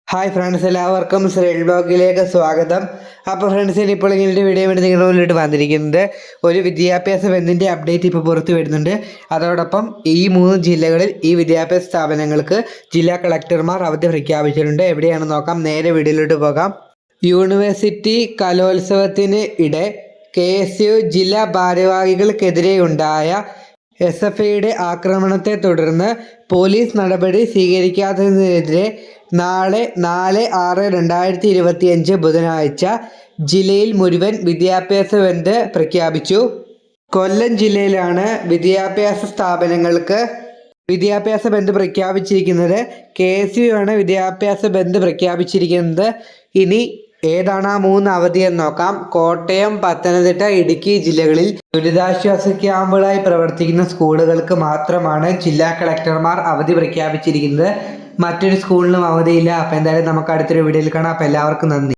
Hi friends, എല്ലാവർക്കും ശ്രീൽ ബ്ലോഗിലേക്ക് സ്വാഗതം. അപ്പോൾ ഫ്രണ്ട്സിന് ഇപ്പോൾ ഇങ്ങനൊരു വീഡിയോ വേണ്ടി നിങ്ങളുടെ മുന്നിലോട്ട് വന്നിരിക്കുന്നത് ഒരു വിദ്യാഭ്യാസ ബന്ദിൻ്റെ അപ്ഡേറ്റ് ഇപ്പോൾ പുറത്തു വരുന്നുണ്ട്. അതോടൊപ്പം ഈ 3 ജില്ലകളിൽ ഈ വിദ്യാഭ്യാസ സ്ഥാപനങ്ങൾക്ക് ജില്ലാ കളക്ടർമാർ അവധി പ്രഖ്യാപിച്ചിട്ടുണ്ട്. എവിടെയാണെന്ന് നോക്കാം. നേരെ വീഡിയോയിലോട്ട് പോകാം. യൂണിവേഴ്സിറ്റി കലോത്സവത്തിന് ഇടെ KSU ജില്ലാ ഭാരവാഹികൾക്കെതിരെയുണ്ടായ SFIയുടെ ആക്രമണത്തെ തുടർന്ന് പോലീസ് നടപടി സ്വീകരിക്കാത്തതിനെതിരെ നാളെ 4/6/2025 ബുധനാഴ്ച ജില്ലയിൽ മുഴുവൻ വിദ്യാഭ്യാസ ബന്ദ് പ്രഖ്യാപിച്ചു. കൊല്ലം ജില്ലയിലാണ് വിദ്യാഭ്യാസ സ്ഥാപനങ്ങൾക്ക് വിദ്യാഭ്യാസ ബന്ദ് പ്രഖ്യാപിച്ചിരിക്കുന്നത്. KSU ആണ് വിദ്യാഭ്യാസ ബന്ദ് പ്രഖ്യാപിച്ചിരിക്കുന്നത്. ഇനി ഏതാണ് ആ 3 അവധി എന്ന് നോക്കാം. കോട്ടയം, പത്തനംതിട്ട, ഇടുക്കി ജില്ലകളിൽ ദുരിതാശ്വാസ ക്യാമ്പുകളായി പ്രവർത്തിക്കുന്ന സ്കൂളുകൾക്ക് മാത്രമാണ് ജില്ലാ കളക്ടർമാർ അവധി പ്രഖ്യാപിച്ചിരിക്കുന്നത്. മറ്റൊരു സ്കൂളിനും അവധിയില്ല. അപ്പോൾ എന്തായാലും നമുക്ക് അടുത്തൊരു വീഡിയോയിൽ കാണാം. അപ്പോൾ എല്ലാവർക്കും നന്ദി.